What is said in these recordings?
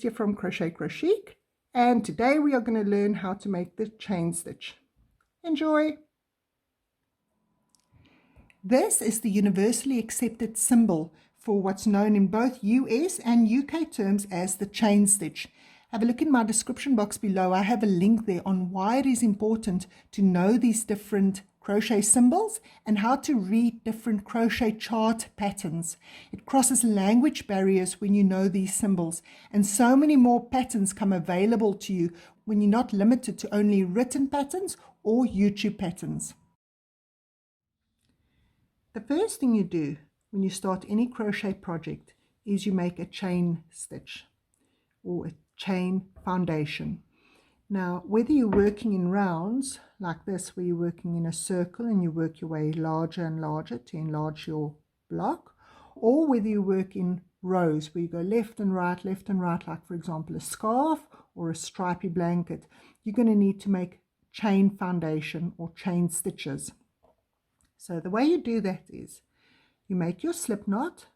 Celeste here from Crochet Crochic, and today we are going to learn how to make the chain stitch. Enjoy! This is the universally accepted symbol for what's known in both US and UK terms as the chain stitch. Have a look in my description box below. I have a link there on why it is important to know these different crochet symbols and how to read different crochet chart patterns. It crosses language barriers when you know these symbols, and so many more patterns come available to you when you're not limited to only written patterns or YouTube patterns. The first thing you do when you start any crochet project is you make a chain stitch or a chain foundation. Now, whether you're working in rounds like this, where you're working in a circle and you work your way larger and larger to enlarge your block, or whether you work in rows where you go left and right, like for example a scarf or a stripy blanket, you're going to need to make chain foundation or chain stitches. So the way you do that is you make your slip knot.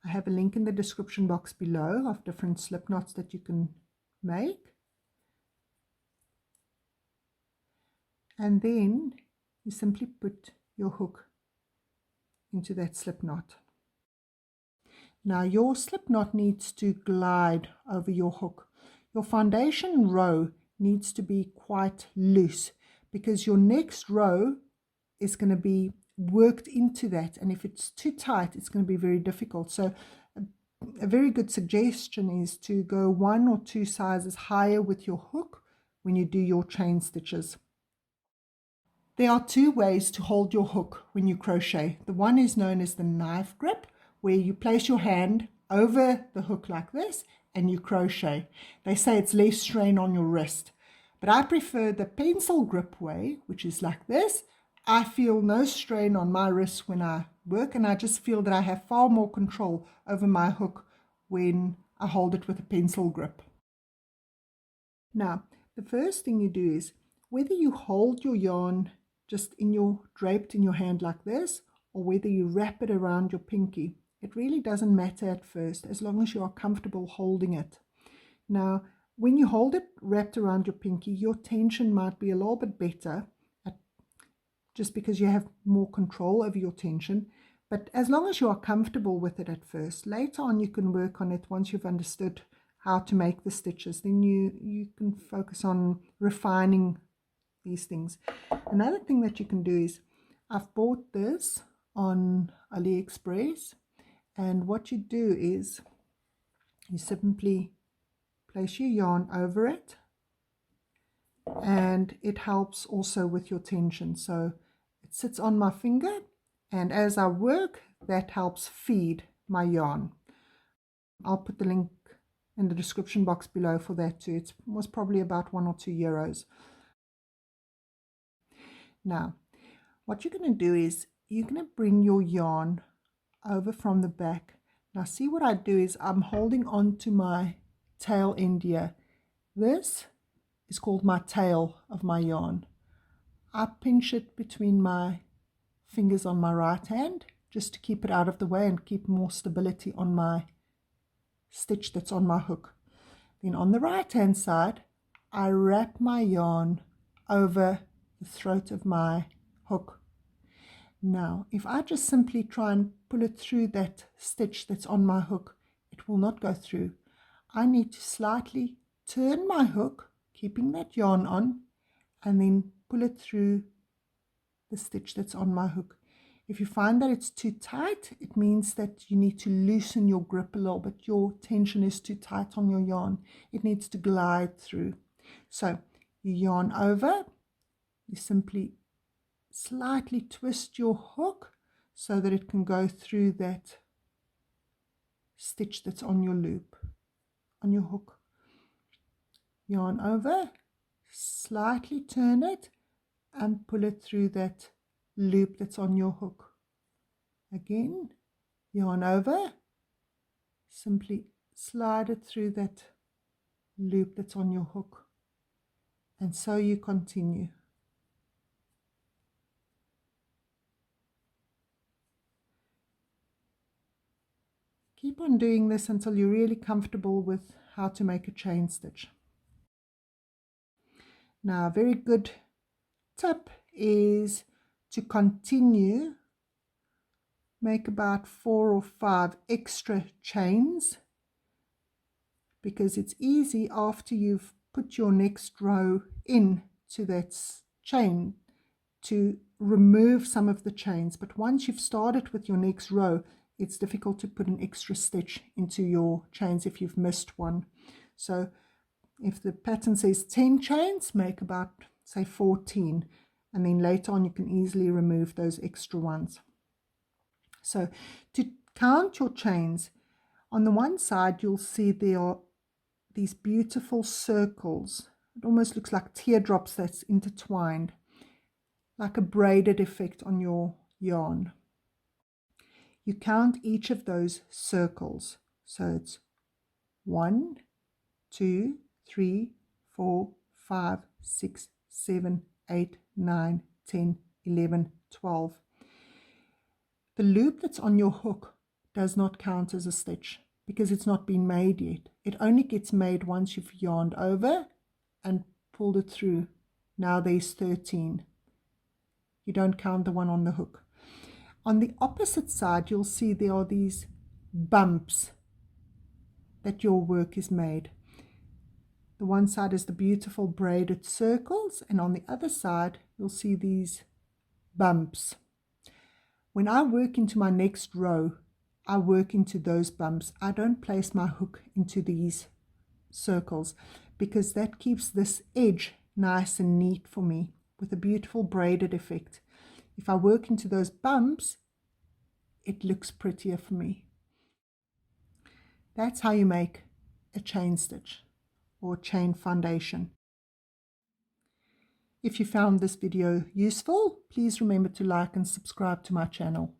I have a link in the description box below of different slip knots that you can make. And then you simply put your hook into that slip knot. Now your slip knot needs to glide over your hook. Your foundation row needs to be quite loose because your next row is going to be worked into that, and if it's too tight it's going to be very difficult. So a very good suggestion is to go 1 or 2 sizes higher with your hook when you do your chain stitches. There are 2 ways to hold your hook when you crochet. The one is known as the knife grip, where you place your hand over the hook like this and you crochet. They say it's less strain on your wrist, but I prefer the pencil grip way, which is like this. I feel no strain on my wrist when I work, and I just feel that I have far more control over my hook when I hold it with a pencil grip. Now, the first thing you do is, whether you hold your yarn just draped in your hand like this, or whether you wrap it around your pinky, it really doesn't matter at first, as long as you are comfortable holding it. Now, when you hold it wrapped around your pinky, your tension might be a little bit better, just because you have more control over your tension. But as long as you are comfortable with it at first, later on you can work on it once you've understood how to make the stitches. Then you can focus on refining these things. Another thing that you can do is, I've bought this on AliExpress, and what you do is you simply place your yarn over it, and it helps also with your tension. So it sits on my finger, and as I work, that helps feed my yarn. I'll put the link in the description box below for that too. It was probably about €1 or €2. Now, what you're going to do is you're going to bring your yarn over from the back. Now see, what I do is I'm holding on to my tail end here. This is called my tail of my yarn. I pinch it between my fingers on my right hand just to keep it out of the way and keep more stability on my stitch that's on my hook. Then on the right hand side, I wrap my yarn over the throat of my hook. Now, if I just simply try and pull it through that stitch that's on my hook, it will not go through. I need to slightly turn my hook, keeping that yarn on, and then pull it through the stitch that's on my hook. If you find that it's too tight, it means that you need to loosen your grip a little bit. Your tension is too tight on your yarn. It needs to glide through. So you yarn over, you simply slightly twist your hook so that it can go through that stitch that's on your loop, on your hook. Yarn over, slightly turn it, and pull it through that loop that's on your hook. Again, yarn over, simply slide it through that loop that's on your hook, and so you continue. Keep on doing this until you're really comfortable with how to make a chain stitch. Now, a very good tip is to continue, make about 4 or 5 extra chains, because it's easy after you've put your next row into that chain to remove some of the chains. But once you've started with your next row, it's difficult to put an extra stitch into your chains if you've missed one. So if the pattern says 10 chains, make about, say, 14, and then later on you can easily remove those extra ones. So to count your chains, on the one side you'll see there are these beautiful circles. It almost looks like teardrops that's intertwined, like a braided effect on your yarn. You count each of those circles. So it's 1, 2, 3, 4, 5, 6, 7, 8, 9, 10, 11, 12. The loop that's on your hook does not count as a stitch because it's not been made yet. It only gets made once you've yarned over and pulled it through. Now there's 13. You don't count the one on the hook. On the opposite side, you'll see there are these bumps that your work is made. The one side is the beautiful braided circles, and on the other side, you'll see these bumps. When I work into my next row, I work into those bumps. I don't place my hook into these circles because that keeps this edge nice and neat for me with a beautiful braided effect. If I work into those bumps, it looks prettier for me. That's how you make a chain stitch or chain foundation. If you found this video useful, please remember to like and subscribe to my channel.